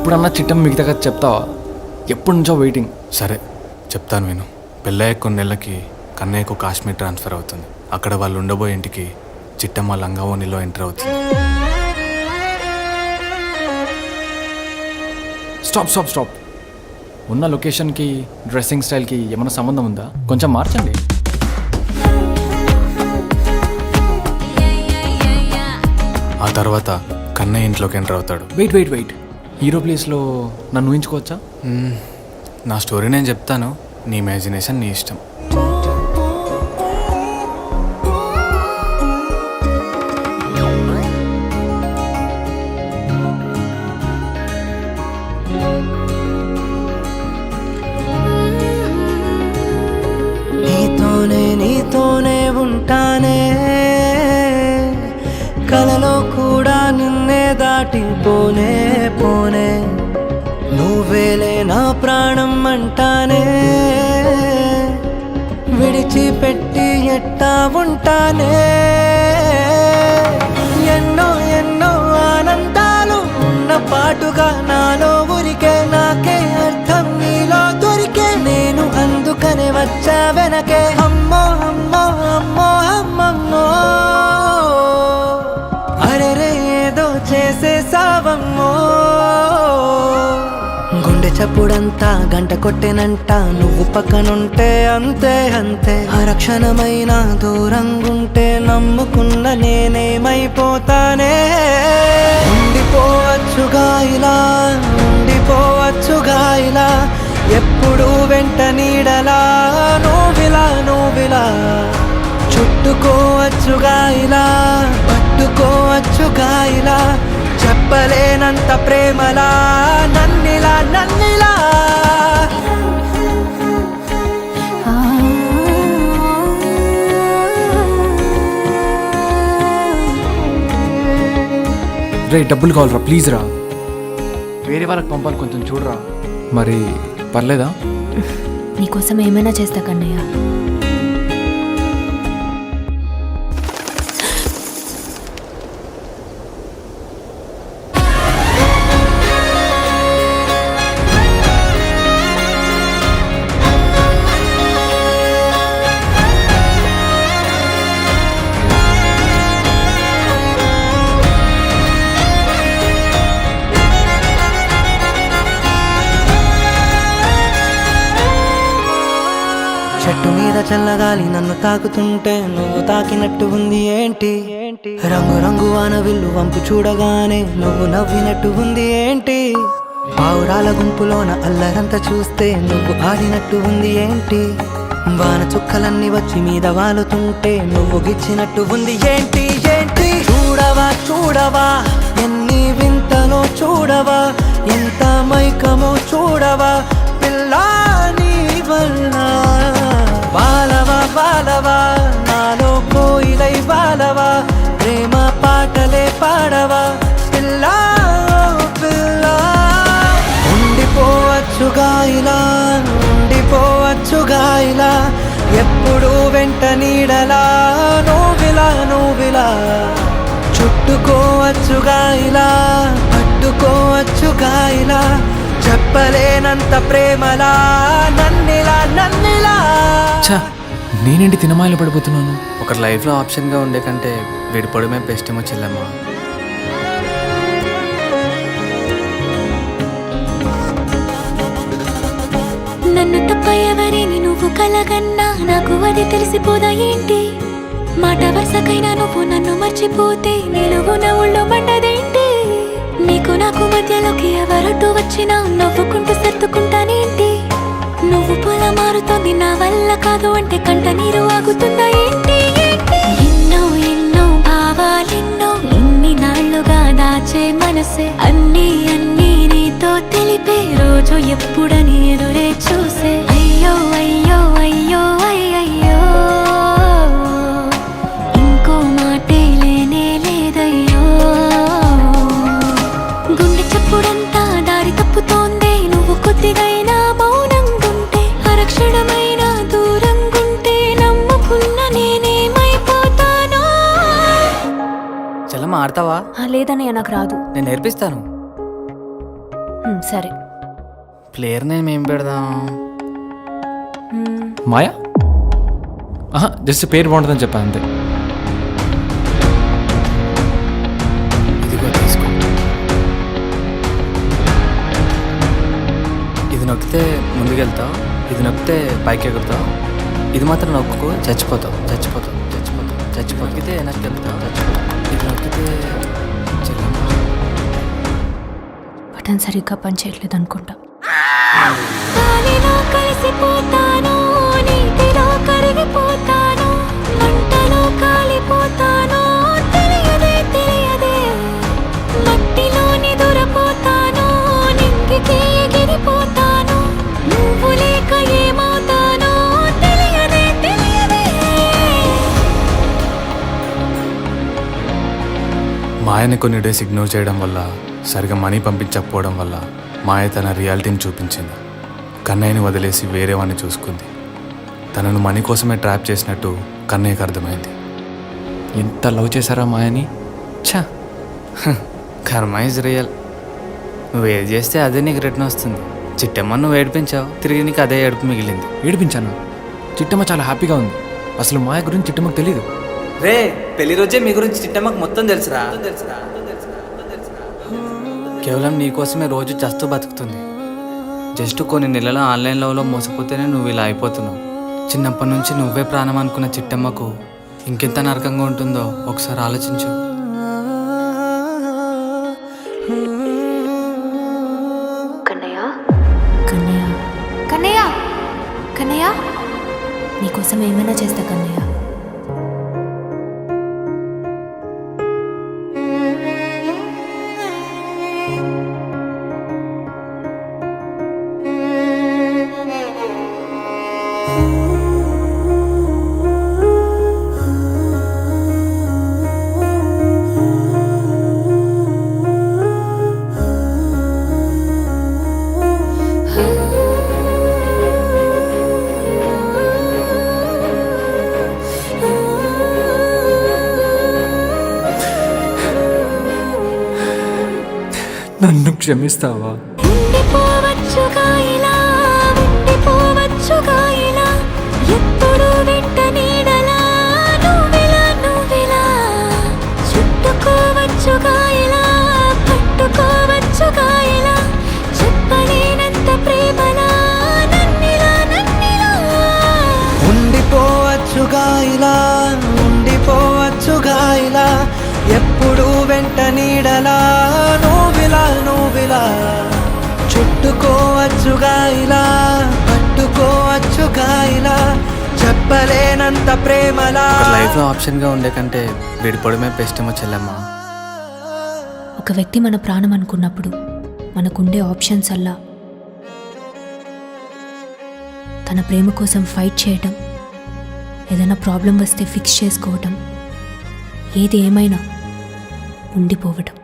ఇప్పుడన్నా చిట్టం మిగతా కదా చెప్తావా? ఎప్పటి నుంచో వెయిటింగ్. సరే చెప్తాను విను. పెళ్ళయ్యే కొన్ని నెలలకి కన్నయ్యకు కాశ్మీర్ ట్రాన్స్ఫర్ అవుతుంది. అక్కడ వాళ్ళు ఉండబోయే ఇంటికి చిట్టమ్మ లంగావోనిలో ఎంటర్ అవుతుంది. Stop stop stop. ఉన్న లొకేషన్కి డ్రెస్సింగ్ స్టైల్కి ఏమైనా సంబంధం ఉందా? కొంచెం మార్చండి. ఆ తర్వాత కన్నయ్య ఇంట్లోకి ఎంటర్ అవుతాడు. వెయిట్ వెయిట్ వెయిట్, హీరో ప్లేస్లో నన్ను ఊహించుకోవచ్చా? నా స్టోరీ నేను చెప్తాను, నీ ఇమాజినేషన్ నీ ఇష్టం. నీతోనే ఉంటానే, కలలో కూడా నిన్నే దాటిపోనే పోనే, నువ్వేలే నా ప్రాణం అంటానే, విడిచిపెట్టి ఎట్టా ఉంటానే. ఎన్నో ఎన్నో ఆనందాలు ఉన్న పాటుగా నాలో ఊరికే, నాకే అర్థం నీలో దొరికే, నేను అందుకనే వచ్చా వెనకే. అమ్మో అమ్మో అమ్మో అమ్మమ్మో, అరెరే ఏదో చేసేసావమ్మో. గుండె చప్పుడంతా గంట కొట్టెనంట, నువ్వు పక్కనుంటే అంతే అంతే. అరక్షణమైన దూరంగుంటే నమ్ముకున్న నేనేమైపోతానే. ఉండిపోవచ్చుగా ఇలా, ఉండిపోవచ్చుగా ఇలా, ఎప్పుడు వెంట నీడలా నువ్విలా చుట్టుకోవచ్చుగా ఇలా, పట్టుకోవచ్చుగా ఇలా, చెప్పలేనంత ప్రేమలా నన్నిలా. రే డబ్బులు కావాలరా, ప్లీజ్ రా. వేరే వాళ్ళకి పంపాలి, కొంచెం చూడరా. మరి పర్లేదా? నీకోసం ఏమైనా చేస్తా కన్నయ్య. చెట్టు మీద చల్లగాలి నన్ను తాకుతుంటే నువ్వు తాకినట్టు ఉంది ఏంటి? రంగు రంగు వాన విల్లు వంపు చూడగానే నువ్వు నవ్వినట్టు ఉంది ఏంటి? పావురాల గుంపులోన అల్లరంతా చూస్తే నువ్వు ఆడినట్టు ఉంది ఏంటి? వాన చుక్కలన్నీ వచ్చి మీద వాలుతుంటే నువ్వు గిచ్చినట్టు ఉంది ఏంటి? చూడవా చూడవా ఎన్ని వింతలో చూడవా, ఎంత మైకమో చూడవా పిల్లా నీ వల్ల. బాలవా నాలో కోయిలై బాలవా, ప్రేమ పాటలే పాడవా పిల్లా పిల్లా. ఉండిపోవచ్చుగా ఇలా, ఉండిపోవచ్చుగా ఇలా, ఎప్పుడు వెంట నీడలా నువ్విలా, చుట్టుకోవచ్చుగా ఇలా, పట్టుకోవచ్చుగా ఇలా, చెప్పలేనంత ప్రేమలా నన్నిలా. నేనేంటి తినమాయలు పడిపోతున్నాను? ఒకరి లైఫ్లో ఆప్షన్గా ఉండే కంటే విడిపోవడమే బెస్ట్ ఏమో చెల్లెమ్మ. నన్ను తప్ప ఎవరిని నువ్వు కలగన్నా నాకు అది తెలిసిపోదా ఏంటి? మాట వరుసకైనా నువ్వు నన్ను మర్చిపోతే నిలువు నా ఊళ్ళో మండదేంటి? నీకు నాకు మధ్యలోకి ఎవరట్టు వచ్చినా నవ్వుకుంటూ సర్దుకుంటానేంటి? నువ్వు పొల మారుతోంది నా వల్ల కాదు అంటే కంట నీరు ఆగుతుందా ఏంటి? ఎన్నో ఎన్నో భావాలెన్నో ఇన్ని నాళ్లుగా దాచే మనసే, అన్నీ నీతో తెలిపే రోజు ఎప్పుడని ఎదురే చూసే. అయ్యో అయ్యో అయ్యో అయ్యయ్యో, ఇంకో మాటే లేనే లేదయ్యో. గుండె చప్పుడంతా దారి తప్పుతోందే, నువ్వు కొద్దిగైనా మౌనంగుంటే, అరక్షణమైన దూరంగుంటే నమ్ముకున్న నేనేమైపోతానో. చెల్లమ్మ ఆడతావా? లేదన్నయ్య నాకు రాదు. నేను నేర్పిస్తాను. సరే. ప్లేయర్ నేమ్ ఏం పెడదాం? మాయా జస్ట్ పేరు బాగుంటుందని చెప్పాను అంతే. ఇదిగో తీసుకో. ఇది నొక్కితే ముందుకెళ్తావు, ఇది నొక్కితే పైకి ఎగురుతావు. ఇది మాత్రం నొక్కుకో, చచ్చిపోతావు. నొక్కితే వెనక్కి వెళ్తావు, చచ్చిపోతావు. ఇది నొక్కితే చెల్లమ్మ. బటన్ సరిగ్గా పనిచేయట్లేదు అనుకుంటా. గాలిలో కలిసిపోతాను, నీటిలో కరిగిపోతాను, మంటలో కాలిపోతాను, తెలియదే మట్టిలోని దూరపోతాను, నింగికి ఎగిరిపోతాను, నువ్వు లేక ఏమవుతానో తెలియదే. మాయని కొన్ని డేస్ ఇగ్నోర్ చేయడం వల్ల, సరిగా మనీ పంపించకపోవడం వల్ల మాయ తన రియాలిటీని చూపించింది. కన్నయ్యని వదిలేసి వేరే వాడిని చూసుకుంది. తనను మనీ కోసమే ట్రాప్ చేసినట్టు కన్నయ్యకు అర్థమైంది. ఎంత లవ్ చేశారా మాయని. ఛా, కర్మ ఇస్ రియల్. నువ్వు ఏది చేస్తే అదే నీకు రిటర్న్ వస్తుంది. చిట్టమ్మ నువ్వు ఏడిపించావు, తిరిగి నీకు అదే ఏడుపు మిగిలింది. ఏడిపించాను. చిట్టమ్మ చాలా హ్యాపీగా ఉంది. అసలు మాయ గురించి చిట్టమ్మకు తెలీదు. రే, పెళ్లి రోజే మీ గురించి చిట్టమ్మకు మొత్తం తెలుసురా. కేవలం నీకోసమే రోజు చస్తూ బతుకుతుంది. జస్ట్ కొన్ని నెలల ఆన్లైన్ లవ్లో మోసపోతేనే నువ్వు ఇలా అయిపోతున్నావు. చిన్నప్పటి నుంచి నువ్వే ప్రాణం అనుకున్న చిట్టమ్మకు ఇంకెంత నరకంగా ఉంటుందో ఒకసారి ఆలోచించు. కన్నయ్య కన్నయ్య కన్నయ్య కన్నయ్య, నీకోసం ఏమైనా చేస్తా కన్నయ్య. నన్ను క్షమిస్తావా? ఉండిపోవచ్చుగా ఇలా, ఎప్పుడు వెంట నీడలా, నువ్వెలా చుట్టుకోవచ్చుగా ఇలా, పట్టుకోవచ్చుగా ఇలా, చెప్పలేనంత ప్రేమలా, నన్నిలా ఉండిపోవచ్చుగా ఇలా, ఎప్పుడు వెంట నీడలా, నువ్విలా చుట్టుకోవచ్చుగా ఇలా, పట్టుకోవచ్చుగా ఇలా, చెప్పలేనంత ప్రేమలా. లైఫ్లో ఆప్షన్గా ఉండే కంటే విడిపోవడమే బెస్ట్ ఏమో చెల్లమ్మ. ఒక వ్యక్తి మన ప్రాణం అనుకున్నప్పుడు మనకుండే ఆప్షన్స్ అల్లా తన ప్రేమ కోసం ఫైట్ చేయటం, ఏదైనా ప్రాబ్లం వస్తే ఫిక్స్ చేసుకోవటం, ఏది ఏమైనా ఉండిపోవటం.